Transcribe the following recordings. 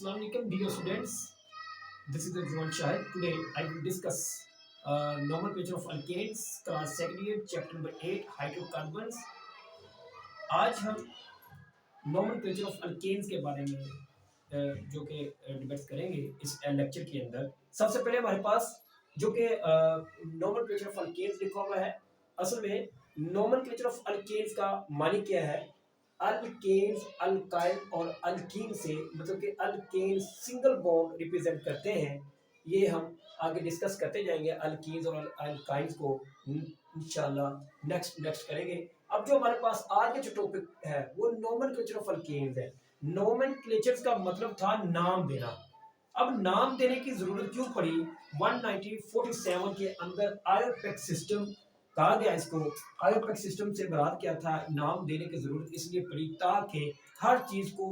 Assalamu alaikum, dear students. This is Rizwan Shahid. Today I will discuss nomenclature of alkanes, class second year, chapter number 8, hydrocarbons. आज हम nomenclature of alkanes के बारे में जो कि debate करेंगे इस लेक्चर के अंदर। सबसे पहले हमारे पास जो कि nomenclature of alkanes लिखा हुआ है। असल में nomenclature of alkanes का मानी क्या है? अल्केन्स, अल्काइल और अल्कीन से मतलब कि अल्केन सिंगल बॉन्ड रिप्रेजेंट करते हैं। ये हम आगे डिस्कस करते जाएंगे अल्कीन्स और अल्काइंस को इंशाल्लाह नेक्स्ट करेंगे। अब जो हमारे पास आज के जो टॉपिक है वो नोमेनक्लेचर ऑफ अल्केन्स है। नोमेनक्लेचर का मतलब था नाम देना। अब नाम देने की जरूरत क्यों पड़ी? 1947 के अंदर आयोपेक सिस्टम कहा गया। इसको आयोपेक सिस्टम से मुराद क्या था? नाम देने की जरूरत इसलिए पड़ी ताकि हर चीज को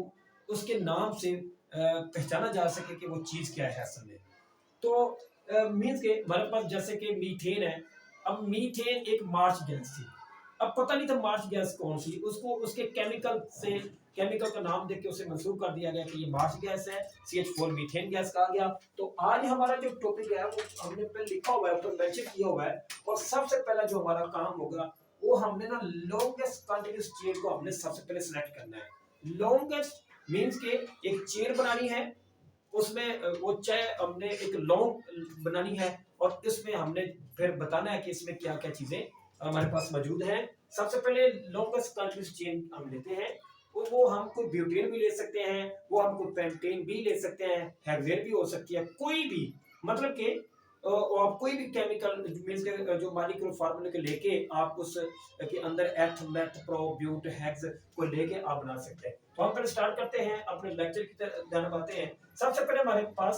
उसके नाम से पहचाना जा सके कि वो चीज क्या है असल में। तो मीन्स के हमारे पास जैसे कि मीथेन है। अब मीथेन एक मार्च गैस थी। अब पता नहीं था मार्च गैस कौन सी, उसको उसके केमिकल का नाम देके उसे मंसूब कर दिया गया कि ये मार्च गैस है, CH4 मीथेन गैस कहा गया। तो आज हमारा जो टॉपिक है वो हमने पहले लिखा हुआ है, ऊपर मेंशन किया हुआ है। और सबसे पहला जो हमारा काम होगा वो हमने ना लॉन्गेस्ट कंटीन्यूअस चेन को हमने सबसे पहले सिलेक्ट करना है। लॉन्गेस्ट मीन्स के एक चेन बनानी है, उसमें वो चाहे हमने एक लॉन्ग बनानी है और इसमें हमने फिर बताना है कि इसमें क्या क्या चीजें हमारे पास मौजूद हैं। सबसे पहले लॉन्गेस्ट कंटीन्यूअस चेन हम लेते हैं। वो हम कोई ब्यूटेन भी ले सकते हैं, वो हम कोई पेंटेन भी ले सकते हैं, हेक्सेन भी हो सकती है, कोई भी मतलब कि आप कोई भी केमिकल मींस के जो मॉलिक्यूलर फार्मूले के लेके आप उस के अंदर एथ मेथ प्रो ब्यूट हेक्स को लेके आप बना सकते हैं। तो हम पहले स्टार्ट करते हैं अपने लेक्चर की तरफ आते हैं। सबसे पहले हमारे पास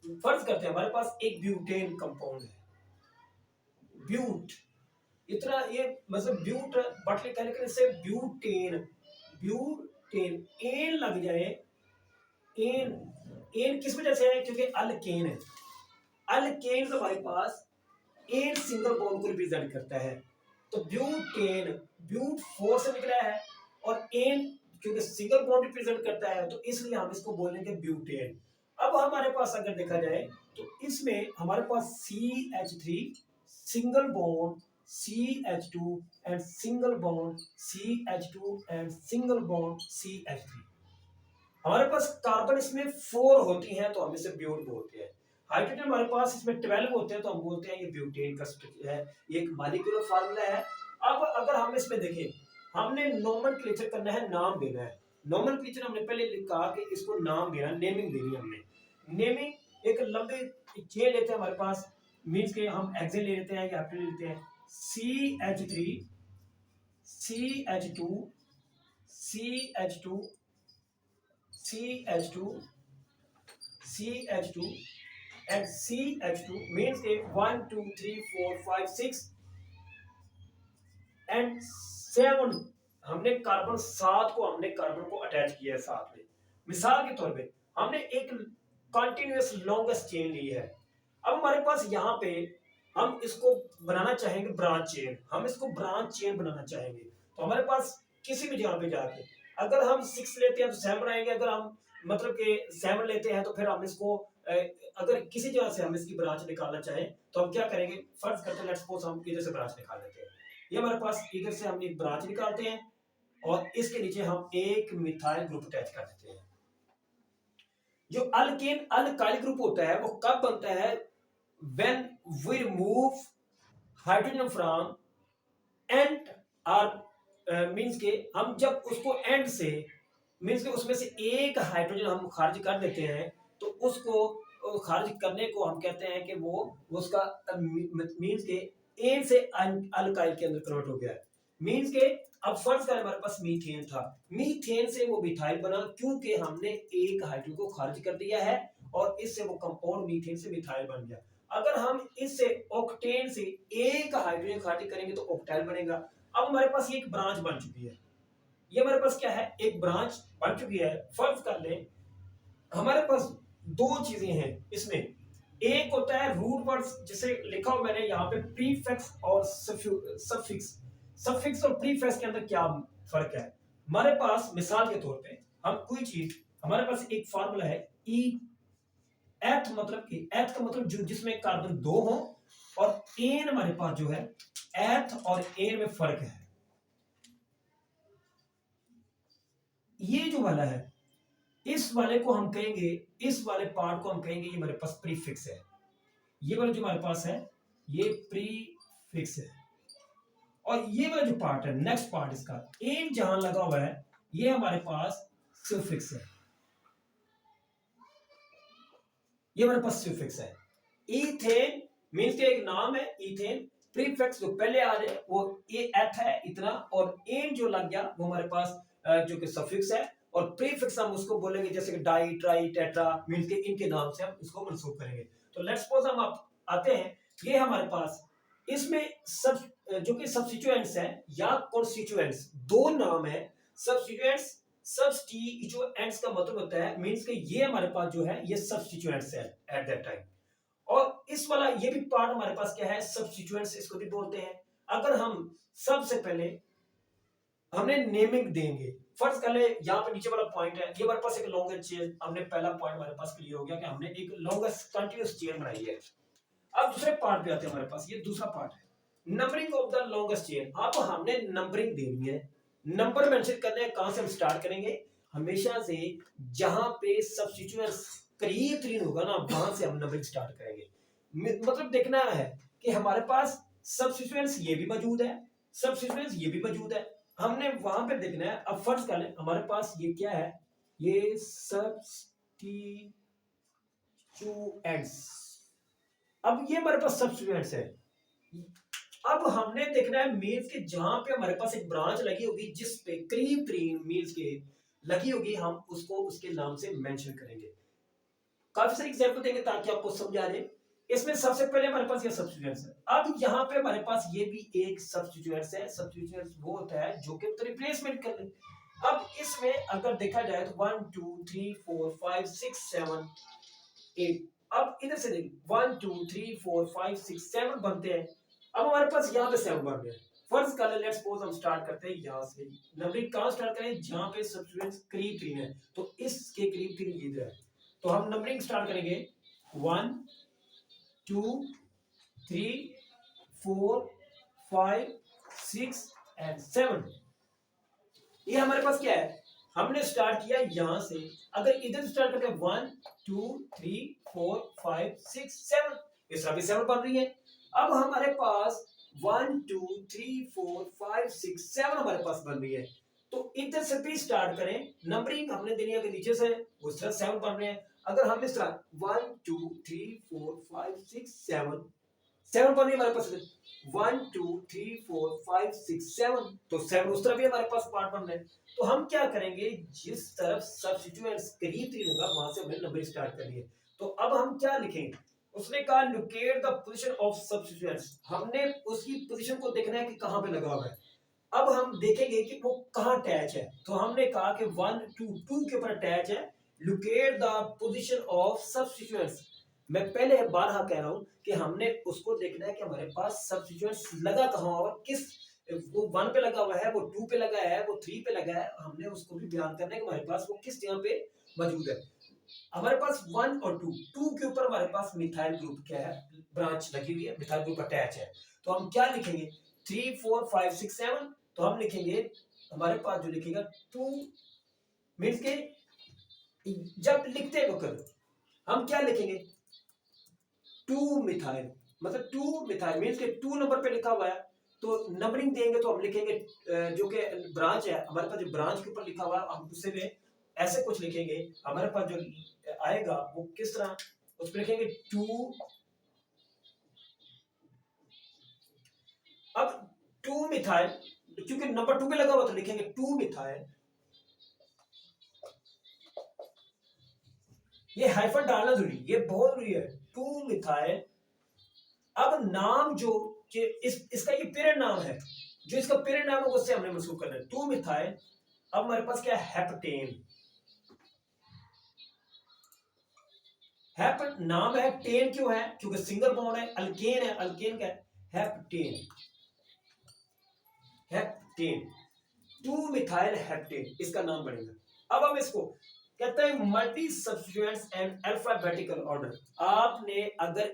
फर्ज करते हैं हमारे पास एक ब्यूटेन कंपाउंड है। ब्यूट इतना ये मतलब ब्यूट बटले कहने के से ब्यूटेन एन लग जाए। एन किस वजह से है? क्योंकि अल्केन है। अल्केन हमारे पास एन सिंगल बॉन्ड को रिप्रेजेंट करता है। तो ब्यूटेन ब्यूट 4 से निकला है और एन क्योंकि सिंगल बॉन्ड रिप्रेजेंट करता है तो इसलिए हम इसको बोलेंगे ब्यूटेन। अब हमारे पास अगर देखा जाए तो इसमें हमारे पास CH3 single bond CH2 and single bond CH2 and single bond CH3। हमारे पास कार्बन इसमें 4 होती हैं तो हम इसे ब्यूट बोलते हैं। हाइड्रोजन हमारे पास इसमें 12 होते हैं तो हम बोलते हैं ये ब्यूटेन का स्ट्रक्चर है, ये एक मॉलिक्यूलर फार्मूला है। अब अगर हम इसमें देखें, हमने नोमेनक्लेचर करना है, नाम देना है। नोमेनक्लेचर हमने पहले कहा कि इसको नाम देना, नेमिंग देनी है हमने। नेमिंग एक लंबे चेन लेते हैं हमारे पास, मींस के हम हेक्सेन ले लेते हैं या हेप्टेन लेते हैं। CH3 CH2 CH2 CH2 CH2 and CH2 means a 1 2 3 4 5 6 and 7। हमने कार्बन 7 को हमने कार्बन को अटैच किया है साथ में। मिसाल के तौर पे हमने एक कंटिन्यूअस लॉन्गेस्ट चेन ली है। अब हमारे पास यहाँ पे हम इसको बनाना चाहेंगे ब्रांच चेन, हम इसको ब्रांच चेन बनाना चाहेंगे। तो हमारे पास किसी भी जगह पे जाके अगर हम 6 लेते हैं तो 7 बनाएंगे, अगर हम मतलब कि 7 लेते हैं तो फिर हम इसको अगर किसी जगह से हम इसकी ब्रांच निकालना चाहें तो हम क्या करेंगे? फर्ज करते हैं लेट्स सपोज हम इधर से ब्रांच निकाल लेते हैं। ये हमारे पास इधर से हम एक ब्रांच निकालते हैं और इसके नीचे हम एक मिथाइल ग्रुप अटैच कर देते हैं। जो अल्केन अल्काइल ग्रुप होता है वो कब बनता है? when we remove hydrogen from end or means के हम जब उसको एंड से मीन्स के उसमें से एक हाइड्रोजन हम खारिज कर देते हैं तो उसको खारिज करने को हम कहते हैं कि वो उसका मीन्स के एन से अल्काइल के अंदर कन्वर्ट हो गया है। मीन्स के अब फर्ज करें हमारे पास मीथेन था, मीथेन से वो मिथाइल बना क्योंकि हमने एक हाइड्रोजन को खारिज कर दिया है और इससे वो कंपाउंड मीथेन से मिथाइल बन गया। अगर हम इससे ऑक्टेन से एक हाइड्रोजन खारिज करेंगे तो ऑक्टाइल बनेगा। अब हमारे पास ये एक ब्रांच बन चुकी है, ये हमारे पास क्या है? एक ब्रांच बन चुकी है। फर्ज कर लें हमारे पास 2 चीजें हैं इसमें। एक होता है रूट वर्ड्स जिसे लिखा हुआ मैंने यहाँ पे प्रीफिक्स और सफिक्स। सफिक्स और प्रीफिक्स के अंदर क्या फर्क है? हमारे पास मिसाल के तौर पे हम कोई चीज हमारे पास एक फार्मूला है ई एथ, मतलब एथ का मतलब जो जिसमें कार्बन 2 हो, और एन हमारे पास जो है एथ और एन में फर्क है। ये जो वाला है इस वाले को हम कहेंगे, इस वाले पार्ट को हम कहेंगे ये हमारे पास प्रीफिक्स है। ये वाला जो हमारे पास है ये प्रीफिक्स है, और ये वाला जो पार्ट है नेक्स्ट पार्ट इसका एन जहां लगा हुआ है ये हमारे पास सफिक्स है। ये हमारे पास सफिक्स है। इथेन मींस के एक नाम है इथेन, प्रीफिक्स जो पहले आ जाए वो ए एथ है इतना, और एन जो लग गया वो हमारे पास जो कि सफिक्स है, और प्रीफिक्स हम उसको बोलेंगे जैसे कि डाई ट्राई टेट्रा, मींस के इनके नाम से हम इसको मंसूब करेंगे। तो लेट्स सपोज हम आते हैं, ये हमारे पास इसमें सब जो कि सब्स्टिट्यूएंट्स है या कॉन्स्टिट्यूएंट्स दो नाम है। सब्स्टिट्यूएंट्स सब्स्टिट्यूएंट्स का मतलब होता है मींस के ये हमारे पास जो है ये सब्स्टिट्यूएंट्स है एट दैट टाइम, और इस वाला ये भी पार्ट हमारे पास क्या है सब्स्टिट्यूएंट्स इसको भी बोलते हैं। अगर हम सबसे पहले हमने नेमिंग देंगे, फर्ज कर ले यहाँ पे नीचे वाला पॉइंट है ये हमारे पास एक लॉन्गर चेन, हमने पहला पॉइंट हमारे पास क्लियर हो गया कि हमने एक लॉन्गेस्ट कंटीन्यूअस चेन बनाई है। अब दूसरे पार्ट पे आते हैं, हमारे पास ये दूसरा पार्ट है numbering of the longest chain. अब हमने नंबरिंग देनी है, नंबर मेंशन करने हैं, कहां से हम स्टार्ट करेंगे, हमेशा से जहां पे सब्स्टिट्यूएंट्स करीब तीन होगा ना वहां से हम नंबरिंग स्टार्ट करेंगे। मतलब देखना है कि हमारे पास सब्स्टिट्यूएंट्स ये भी मौजूद है, सब्स्टिट्यूएंट्स ये भी मौजूद है, हमने वहां पे देखना है। अब फर्ज कर लें हमारे पास ये क्या है, ये सब्स्टिट्यूएंट्स, अब ये हमारे पास सब्स्टिट्यूएंट्स है। अब हमने देखना है मीन्स के जहां पे हमारे पास एक ब्रांच लगी होगी जिस पे करीब करीब मीन्स के लगी होगी हम उसको उसके नाम से मेंशन करेंगे। काफी सारे एग्जांपल देंगे ताकि आपको समझ आ जाए। इसमें सबसे पहले हमारे पास ये सब्स्टिट्यूएंट्स है। अब यहाँ पे हमारे पास ये भी एक सब्स्टिट्यूएंट्स है। सब्स्टिट्यूएंट्स वो होता है जो कि रिप्लेसमेंट कर ले। अब इसमें अगर देखा जाए तो 1 2 3 4 5 6 7 8, अब इधर से देख 1 2 3 4 5 6 7 बनते हैं। अब हमारे पास यहाँ पे 7 बन गए। फर्ज कर ले लेट्स सपोज हम स्टार्ट करते हैं यहाँ से, नंबरिंग कहाँ स्टार्ट करें जहाँ पे सब्स्टिट्यूएंट्स करीब 3 है, तो इसके करीब 3 इधर है, तो हम नंबरिंग स्टार्ट करेंगे 1 2 3 4 5 6 एंड 7। ये हमारे पास क्या है, हमने स्टार्ट किया यहां से, अगर इधर स्टार्ट करते हैं 1 2 3 4 5 6 7, इस तरह भी 7 बन रही है। अब हमारे पास 1 2 3 4 5 6 7 हमारे पास बन रही है, तो इधर से भी स्टार्ट करें, नंबरिंग हमने देनी है कि नीचे से उस तरह 7 बन रहे हैं। अगर हम इस तरह 1 2 3 4 5 6 7 7 बन रही है हमारे पास, 1 2 3 4 5 6 7, तो 7 उस तरफ भी हमारे पास पार्ट बन रहे हैं। तो हम क्या करेंगे, जिस तरफ सब्स्टिट्यूएंट्स करीब 3 होगा वहां से हमें नंबर स्टार्ट करनी है। तो अब हम क्या लिखेंगे, उसने कहा locate the position of substituents, हमने उसकी पोजीशन को देखना है कि कहां पे लगा हुआ है। अब हम देखेंगे कि वो कहां अटैच है, तो हमने कहा कि 1 2 2 के ऊपर अटैच है। Locate the position of substituents, मैं पहले बारहा कह रहा हूं कि हमने उसको देखना है कि हमारे पास सब्स्टिट्यूएंट्स लगा कहां और किस, वो 1 पे लगा हुआ है, वो 2 पे लगा है, वो 3 पे लगा है, हमने उसको भी बयान करना है कि हमारे पास वो किस जगह पे मौजूद है। हमारे पास 1 और 2 के ऊपर हमारे पास मिथाइल ग्रुप क्या है, ब्रांच लगी हुई है, मिथाइल ग्रुप अटैच है, तो हम क्या लिखेंगे 3 4 5 6 7, तो हम लिखेंगे हमारे पास जो लिखेगा 2 मींस के जब लिखते वक्त हम क्या लिखेंगे 2 मिथाइल, मतलब 2 मिथाइल मींस के 2 नंबर पे लिखा हुआ है, तो नंबरिंग देंगे तो हम लिखेंगे जो कि ब्रांच है हमारे पास, जो ब्रांच के ऊपर लिखा हुआ है हम उससे में ऐसे कुछ लिखेंगे, हमारे पास जो आएगा वो किस तरह, उस पर लिखेंगे 2, अब 2 मिथाइल, क्योंकि नंबर 2 पे लगा हुआ तो लिखेंगे 2 मिथाइल, ये हाइफन डालना जरूरी, ये बहुत जरूरी है, 2 मिथाइल। अब नाम जो इसका ये पेरेंट नाम है, जो इसका पेरेंट नाम है उससे हमने मंसूब करना है 2 मिथाइल। अब हमारे पास क्या है हेप्टेन, हेप नाम है, टेन क्यों है, क्योंकि सिंगल बॉन्ड है, अल्केन है, अल्केन का हेप्टेन, हेप्टेन 2 मिथाइल हेप्टेन इसका नाम बनेगा। अब हम इसको कहता है multi substituents and alphabetical order. आपने अगर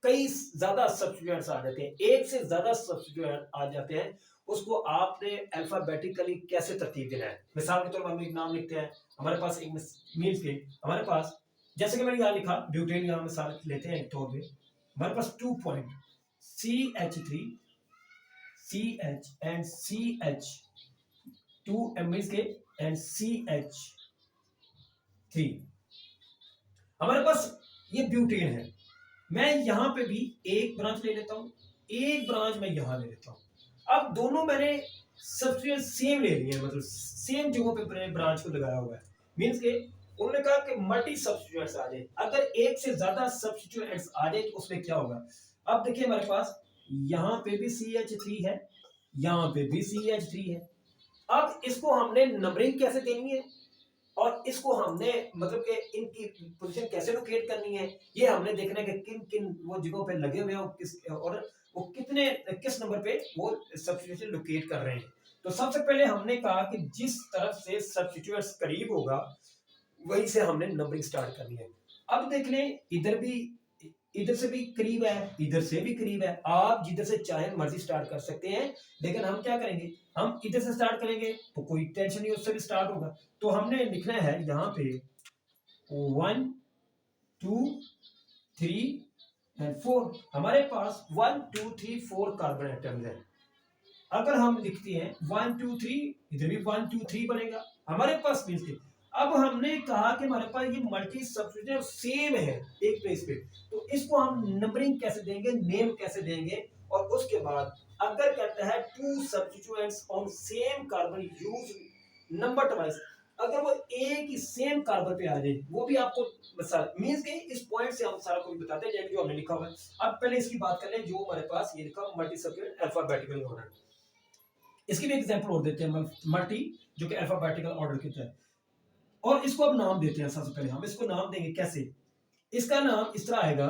कई ज्यादा सब्स्टिट्यूएंट्स आ जाते हैं, एक से ज्यादा सब्स्टिट्यूएंट आ जाते हैं, उसको आपने अल्फाबेटिकली कैसे तरतीब देना है। मिसाल के तौर पर हम एक नाम लिखते हैं, हमारे पास एक मीन्स के हमारे पास, जैसे कि मैंने यहाँ लिखा ब्यूटेन, यहाँ मिसाल लेते हैं एक तौर पे, हमारे पास 2 point CH3 CH and CH 2 means के एंड CH3, हमारे पास ये ब्यूटेन है। मैं यहां पे भी एक ब्रांच ले लेता हूं, एक ब्रांच मैं यहां ले लेता हूं। अब दोनों मैंने सब्स्टिट्यूएंट सेम ले लिए, मतलब सेम जगहों पे ब्रांच को लगाया हुआ है। मींस के उन्होंने कहा कि मल्टी सब्स्टिट्यूएंट्स आ जाए, अगर एक से ज्यादा सब्स्टिट्यूएंट्स आ जाए तो उसमें क्या होगा। अब देखिए हमारे पास यहां पे भी CH3 है, यहां पे भी CH3 है। अब इसको हमने नंबरिंग कैसे देनी है और इसको हमने मतलब कि इनकी पोजीशन कैसे लोकेट करनी है, ये हमने देखना है कि किन किन वो जगहों पे लगे हुए हैं और वो कितने किस नंबर पे वो सब्स्टिट्यूशन लोकेट कर रहे हैं। तो सबसे पहले हमने कहा कि जिस तरफ से सब्स्टिट्यूएंट्स करीब होगा वहीं से हमने नंबरिंग स्टार्ट करनी है। अब देख लें, इधर से भी करीब है, इधर से भी करीब है, आप जिधर से चाहे मर्जी स्टार्ट कर सकते हैं। लेकिन हम क्या करेंगे, हम इधर से स्टार्ट करेंगे तो कोई टेंशन नहीं, उससे भी स्टार्ट होगा। तो हमने लिखना है यहाँ पे 1 2 3 एंड 4। हमारे पास 1 2 3 4 कार्बन एटम्स है। अगर हम लिखते हैं 1 2 3, इधर भी 1 2 3 बनेगा हमारे पास मीन्स के। अब हमने कहा कि हमारे पास ये मल्टी सब्स्टिट्यूएंट सेम है एक प्लेस पे, तो इसको हम नंबरिंग कैसे देंगे, नेम कैसे देंगे। और उसके बाद अगर कहता है 2 substituents on same carbon use number twice, अगर वो एक ही सेम कार्बन पे आ जाए, वो भी आपको मींस के इस पॉइंट से हम सारा कुछ बताते हैं जो हमने लिखा हुआ है। अब पहले इसकी बात कर लें, जो हमारे पास ये लिखा मल्टी सब्स्टिट्यूएंट अल्फाबेटिकल ऑर्डर। इसकी भी एग्जांपल और देते हैं, मल्टी जो कि अल्फाबेटिकल ऑर्डर की है। और इसको अब नाम देते हैं। सबसे पहले हम इसको नाम देंगे कैसे, इसका नाम इस तरह आएगा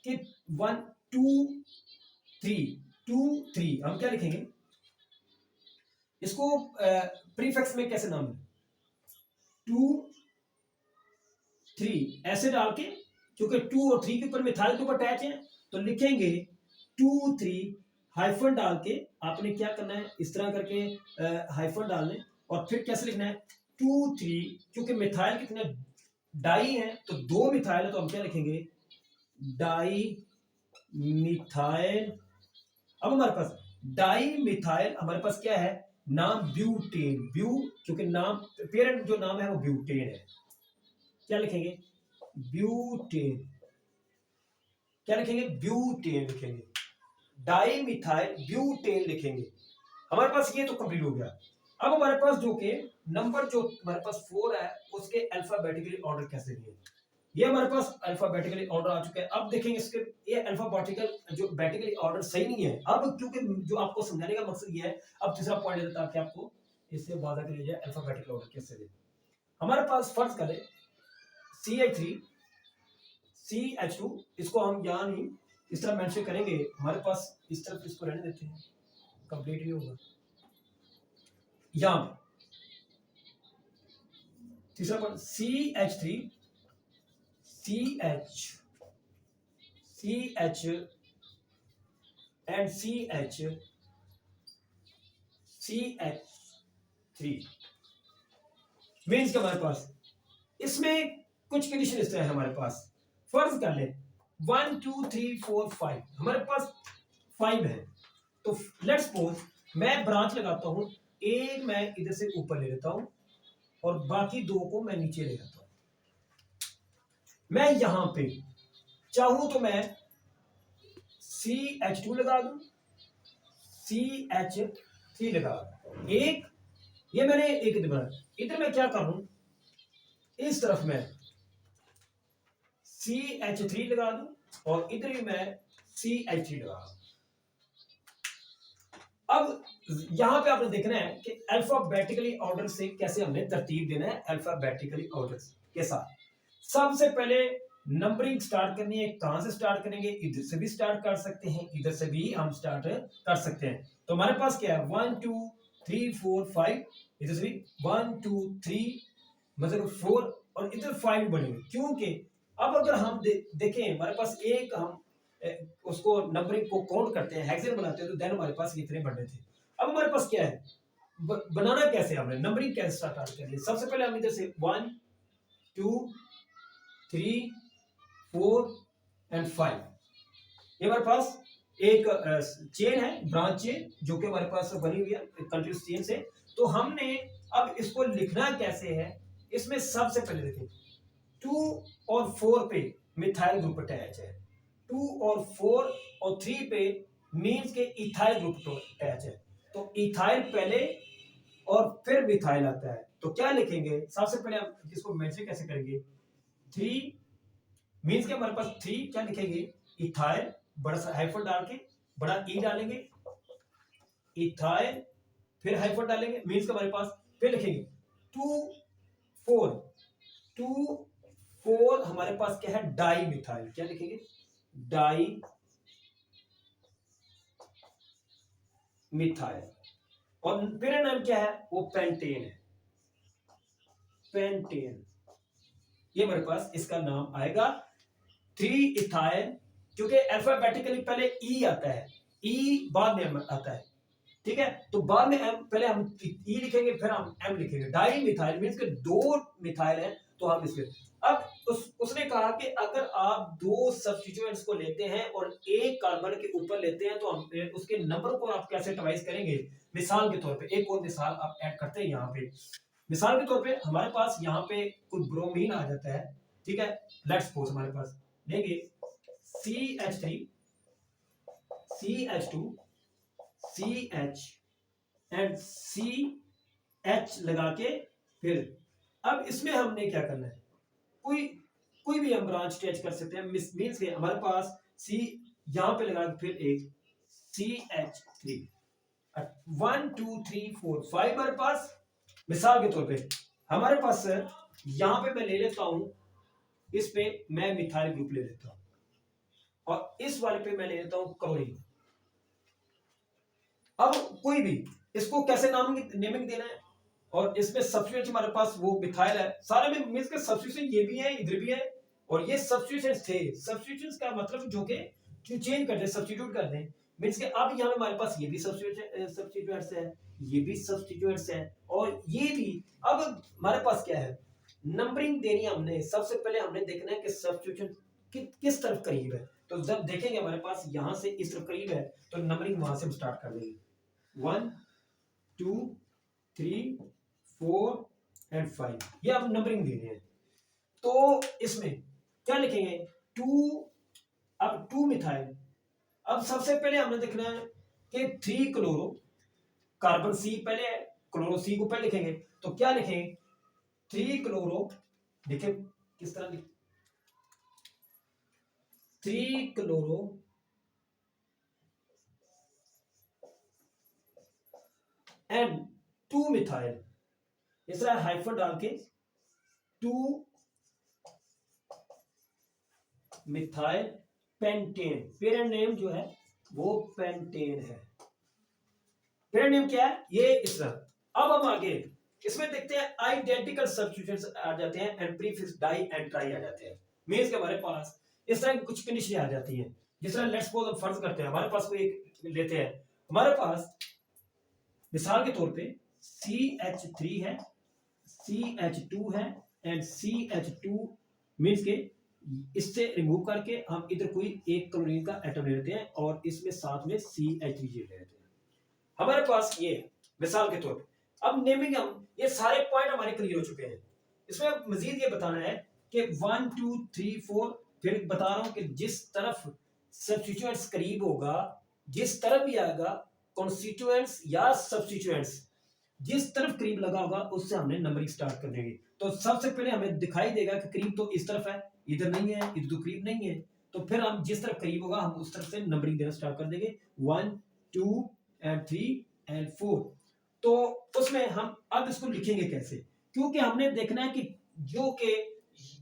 कि 1 2 3 2 3। हम क्या लिखेंगे इसको प्रीफिक्स में कैसे नाम दें, 2 3 ऐसे डाल के, क्योंकि 2 और 3 के ऊपर मिथाइल के ऊपर अटैच है, तो लिखेंगे 2 3 हाइफन डाल के। आपने क्या करना है, इस तरह करके हाइफन डालने, और फिर कैसे लिखना है 2 3, क्योंकि मिथाइल कितने डाई है तो 2 मिथाइल है, तो हम क्या लिखेंगे डाई मिथाइल। अब हमारे पास डाई मिथाइल, हमारे पास क्या है नाम ब्यूटेन, क्योंकि नाम पेरेंट जो नाम है वो ब्यूटेन है, क्या लिखेंगे ब्यूटेन, क्या लिखेंगे ब्यूटेन लिखेंगे, डाई मिथाइल ब्यूटेन लिखेंगे। हमारे पास ये तो कंप्लीट हो गया। अब हमारे पास जो के नंबर जो हमारे पास 4 है, उसके अल्फाबेटिकली ऑर्डर कैसे दिए, ये हमारे पास अल्फाबेटिकली ऑर्डर आ चुका है। अब देखेंगे इसके ये अल्फाबेटिकल जो बेटिकली ऑर्डर सही नहीं है। अब क्योंकि जो आपको समझाने का मकसद ये है, अब तीसरा पॉइंट देता है कि आपको इससे वादा कर लीजिए अल्फाबेटिकल ऑर्डर कैसे दे। हमारे पास फर्ज करें CH3 CH2, इसको हम यहाँ नहीं इस तरह मेंशन करेंगे, हमारे पास इस तरफ इसको रहने देते हैं, कंप्लीट नहीं होगा। यहाँ तीसरा point CH3 CH and CH3 means के हमारे पास इसमें कुछ कंडीशन इस तरह है। हमारे पास फर्ज कर ले 1 2 3 4 5, हमारे पास 5 है, तो लेट्स सपोज मैं ब्रांच लगाता हूं, एक मैं इधर से ऊपर ले लेता हूं और बाकी 2 को मैं नीचे ले जाता हूं। मैं यहां पे चाहूं तो मैं CH2 लगा दूं, CH3 लगा दूं, एक ये मैंने एक इधर मैं क्या करूं, इस तरफ मैं CH3 लगा दूं और इधर भी मैं CH3 लगा दूं। अब यहां पे आपने देखना है कि अल्फाबेटिकली ऑर्डर से कैसे हमने तरतीब देना है। अल्फाबेटिकली ऑर्डर के साथ सबसे पहले नंबरिंग स्टार्ट करनी है। कहां से स्टार्ट करेंगे, इधर से भी स्टार्ट कर सकते हैं, इधर से भी हम स्टार्ट कर सकते हैं। तो हमारे पास क्या है 1 2 3 4 5, इधर से भी 1 2 3 मतलब 4 और इधर 5 बनेंगे, क्योंकि अब अगर हम देखें हमारे पास एक हम उसको नंबरिंग को काउंट करते हैं, हेक्सेन बनाते हैं, तो देन हमारे पास इतने बनने थे। अब हमारे पास क्या है, बनाना कैसे, हमने नंबरिंग कैसे स्टार्ट करेंगे। सबसे पहले हम इधर से 1 2 3 4 एंड 5, ये हमारे पास एक चेन है, ब्रांच चेन, जो कि हमारे पास बनी हुई है कंटिन्यूस चेन से। तो हमने अब इसको लिखना कैसे है, इसमें सबसे पहले देखें 2 और 4 पे मिथाइल ग्रुप अटैच है, 2 और 4 और 3 पे मीन्स के इथाइल ग्रुप अटैच है। तो इथाइल पहले और फिर मिथाइल आता है, तो क्या लिखेंगे, सबसे पहले हम इसको मेंशन कैसे करेंगे, 3 मीन्स के हमारे पास 3 क्या लिखेंगे, इथाइल, बड़ा सा हाइफन डाल के बड़ा ई डालेंगे, इथाइल, फिर हाइफन डालेंगे, मीन्स के हमारे पास फिर लिखेंगे 2 4 2 4 हमारे पास क्या है, डाई मिथाइल, क्या लिखेंगे, डाई मिथाइल, और मेरा नाम क्या है, वो पेंटेन है, पेंटेन, ये हमारे पास इसका नाम आएगा 3 इथाइल, क्योंकि अल्फाबेटिकली पहले ई आता है, ई बाद में आता है, ठीक है, तो बाद में एम, पहले हम ई लिखेंगे फिर हम एम लिखेंगे। डाई मिथाइल मींस के 2 मिथाइल है, तो हम इसके अब उसने कहा कि अगर आप 2 सब्स्टिट्यूएंट्स को लेते हैं और एक कार्बन के ऊपर लेते हैं, तो हम उसके नंबर को आप कैसे डिवाइड करेंगे। मिसाल के तौर पे एक और मिसाल आप ऐड करते हैं यहाँ पे, मिसाल के तौर पे हमारे पास यहाँ पे कोई ब्रोमीन आ जाता है, ठीक है, लेट्स सपोज हमारे पास लेंगे CH3 CH2 CH and CH लगा के, फिर अब इसमें हमने क्या करना है, कोई कोई भी हम ब्रांच अटैच कर सकते हैं, मींस के हमारे पास C यहां पे लगा के फिर एक CH3, 1 2 3 4 5 हमारे पास। मिसाल के तौर पे हमारे पास सर यहां पे मैं ले लेता हूं, इस पे मैं मिथाइल ग्रुप ले लेता हूं, और इस वाले पे मैं ले लेता हूं क्लोरीन। अब कोई भी इसको कैसे नेमिंग देना है, और इसमें सब्स्टिट्यूएंट हमारे पास वो मिथाइल है, सारे में मींस के सब्स्टिट्यूशन ये भी है, इधर भी है, और ये सब्स्टिट्यूशंस थे। सब्स्टिट्यूशंस का मतलब जो कि चेंज कर दे, सब्स्टिट्यूट कर दें, मींस के अब यहां पे हमारे पास ये भी सब्स्टिट्यूएंट्स है, ये भी सब्स्टिट्यूएंट्स है, और ये भी। अब हमारे पास क्या है, नंबरिंग देनी है हमने, सबसे पहले हमने देखना है कि सब्स्टिट्यूशन किस तरफ करीब है। तो जब देखेंगे हमारे पास यहां से इस तरफ करीब है, तो नंबरिंग वहां से हम स्टार्ट कर देंगे, 1 2 3 4 एंड 5, ये अब नंबरिंग दे रहे हैं। तो इसमें क्या लिखेंगे, 2, अब 2 मिथाइल, अब सबसे पहले हमने देखना है कि 3 क्लोरो, कार्बन C पहले है, क्लोरो C को पहले लिखेंगे, तो क्या लिखेंगे, 3 क्लोरो, देखिए किस तरह लिखें, 3 क्लोरो एंड 2 मिथाइल, इस तरह हाइफन डाल के 2 मिथाइल पेंटेन, पेरेंट नेम जो है वो पेंटेन है, पेरेंट नेम क्या है, ये इस तरह। अब हम आगे इसमें देखते हैं आइडेंटिकल सब्स्टिट्यूएंट्स आ जाते हैं, and prefix di and tri आ जाते हैं, मींस के हमारे पास इस तरह की कुछ कंडीशन आ जाती हैं। जिस तरह लेट्स सपोज हम फर्ज करते हैं हमारे पास कोई एक लेते हैं, हमारे पास मिसाल के तौर पे CH3 है, CH2 है, एंड CH2 मींस के इससे रिमूव करके हम इधर कोई एक क्लोरीन का एटम ले लेते हैं, और इसमें साथ में CH3 ले लेते हैं, हमारे पास ये मिसाल के तौर पे। अब नेमिंग हम ये सारे पॉइंट हमारे क्लियर हो चुके हैं, इसमें मजीद ये बताना है कि 1 2 3 4, फिर बता रहा हूं कि जिस तरफ सब्स्टिट्यूएंट्स करीब होगा, जिस तरफ भी आएगा कॉन्स्टिट्यूएंट्स या सब्स्टिट्यूएंट्स, जिस तरफ करीब लगा होगा उससे हमने नंबरिंग स्टार्ट कर देंगे। तो सबसे पहले हमें दिखाई देगा कि करीब तो इस तरफ है, इधर नहीं है, इधर तो करीब नहीं है, तो फिर हम जिस तरफ करीब होगा हम उस तरफ से नंबरिंग देना स्टार्ट कर देंगे, 1 2 एंड 3 एंड 4। तो उसमें हम अब इसको लिखेंगे कैसे, क्योंकि हमने देखना है कि जो के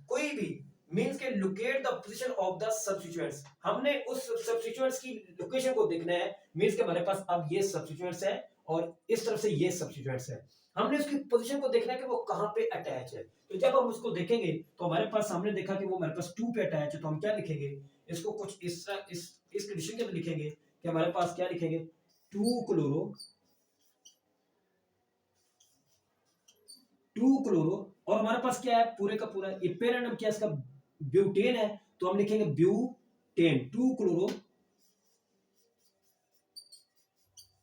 कोई भी मींस के locate the position of the substituents, हमने उस सब्स्टिट्यूएंट्स की लोकेशन को देखना है, मींस के हमारे पास अब ये सब्स्टिट्यूएंट्स है और इस तरफ से ये सब्स्टिट्यूएंट्स है। हमने उसकी पोजीशन को देखना है कि वो कहाँ पे अटैच है। तो जब हम उसको देखेंगे तो हमारे पास हमने देखा कि वो हमारे पास 2 पे अटैच है, तो हम क्या लिखेंगे, इसको कुछ इस तरह इस कंडीशन के अंदर लिखेंगे कि हमारे पास क्या लिखेंगे, 2 क्लोरो 2 क्लोरो, और हमारे पास क्या है पूरे का पूरा ये पेरेंट नाम क्या है इसका, ब्यूटेन है, तो हम लिखेंगे ब्यूटेन, 2 क्लोरो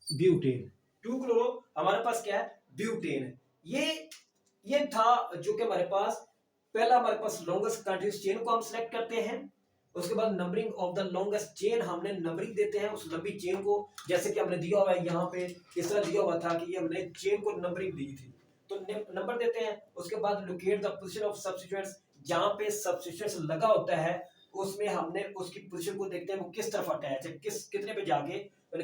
ब्यूटेन, 2 क्लोरो हमारे पास क्या है, ब्यूटेन है। ये था जो कि हमारे पास पहला, हमारे पास लॉन्गेस्ट कंटीन्यूअस चेन को हम सिलेक्ट करते हैं, उसके बाद numbering of the longest chain हमने नंबरिंग देते हैं उस लंबी चेन को, जैसे कि हमने दिया हुआ है यहाँ पे इस तरह दिया हुआ था कि ये हमने चेन को नंबरिंग दी थी, तो नंबर देते हैं। उसके बाद locate the position of substituents, जहां पे सब्स्टिट्यूएंट्स लगा होता है उसमें हमने उसकी पोजीशन को देखते हैं वो किस तरफ अटैच है, कितने पे जाके,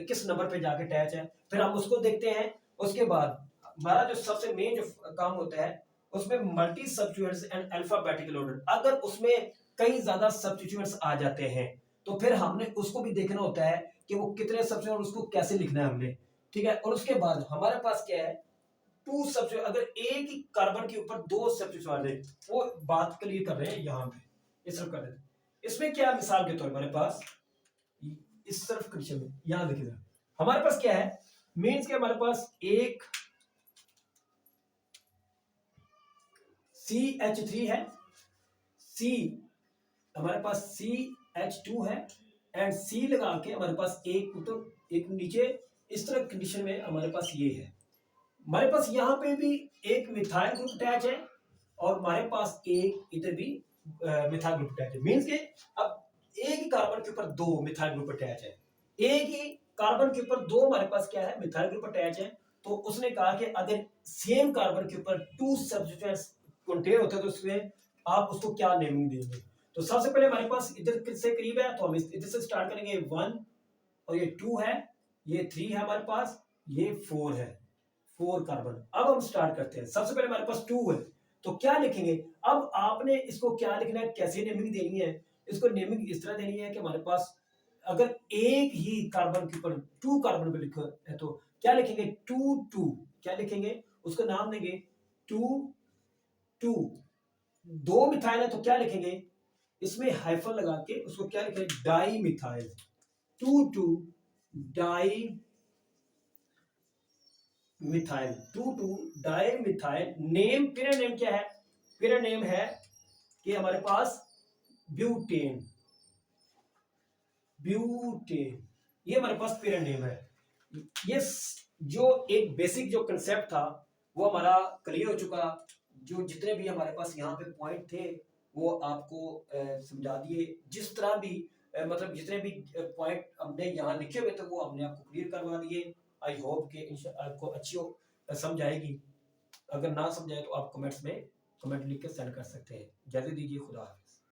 किस नंबर पे जाके अटैच है, फिर हम उसको देखते हैं। उसके बाद हमारा जो सबसे मेन जो काम होता है उसमें multi substituents and alphabetical order, अगर उसमें कई ज्यादा सब्स्टिट्यूएंट्स आ जाते हैं तो फिर हमने उसको भी देखना होता है कि वो कितने सब्स्टिट्यूएंट, उसको कैसे लिखना है हमने, ठीक है। और उसके बाद हमारे पास क्या है, 2 सब्स्टिट्यूएंट, अगर एक ही कार्बन के ऊपर 2 सब्स्टिट्यूएंट आ जाए, वो बात क्लियर कर रहे हैं यहाँ पे, इस तरफ कर रहे हैं। इसमें क्या मिसाल के तौर पर हमारे पास इस तरफ कंडीशन में यहां देखिए हमारे पास क्या है, मीन्स के हमारे पास एक CH3 है, C हमारे पास CH2 है, एंड C लगा के हमारे पास एक ऊपर एक नीचे, इस तरह कंडीशन में हमारे पास ये है। हमारे पास यहाँ पे भी एक मिथाइल ग्रुप अटैच है और हमारे पास एक इधर भी मिथाइल ग्रुप अटैच है। मींस के अब एक ही कार्बन के ऊपर 2 मिथाइल ग्रुप अटैच है, एक ही कार्बन के ऊपर 2 हमारे पास क्या है, मिथाइल ग्रुप अटैच है। तो उसने कहा कि अगर सेम कार्बन के ऊपर 2 सब्स्टिट्यूएंट्स कंटेन होते हैं तो उसमें आप उसको क्या नेमिंग देंगे। तो सबसे पहले हमारे पास इधर किससे करीब है, तो हम इधर से स्टार्ट करेंगे, 1 और ये 2 है, ये 3 है हमारे पास, ये 4 है, 4 कार्बन। अब हम स्टार्ट करते हैं, सबसे पहले हमारे पास 2 है तो क्या लिखेंगे, अब आपने इसको क्या लिखना है, कैसे नेमिंग देनी है, इसको नेमिंग इस तरह देनी है कि हमारे पास अगर एक ही कार्बन के ऊपर 2 कार्बन पे लिखा है तो क्या लिखेंगे, 2 2, क्या लिखेंगे, उसका नाम देंगे 2 2, 2 मिथाइल है तो क्या लिखेंगे, इसमें हाइफन लगा के उसको क्या लिखेंगे, di methyl, 2 2 di methyl, 2 2 di methyl. Name, period name क्या है, पीरियड नेम है कि हमारे पास ब्यूटेन, ब्यूटेन, ये हमारे पास पीरियड नेम है। ये जो एक बेसिक जो कंसेप्ट था वो हमारा क्लियर हो चुका, जो जितने भी हमारे पास यहाँ पे पॉइंट थे वो आपको समझा दिए, जिस तरह भी मतलब जितने भी पॉइंट हमने यहाँ लिखे हुए थे वो हमने आपको क्लियर करवा दिए। आई होप कि आपको अच्छी समझ आएगी, अगर ना समझाए तो आप कमेंट्स में कमेंट लिख के सेंड कर सकते हैं। इजाजत दीजिए, खुदा हाफिज।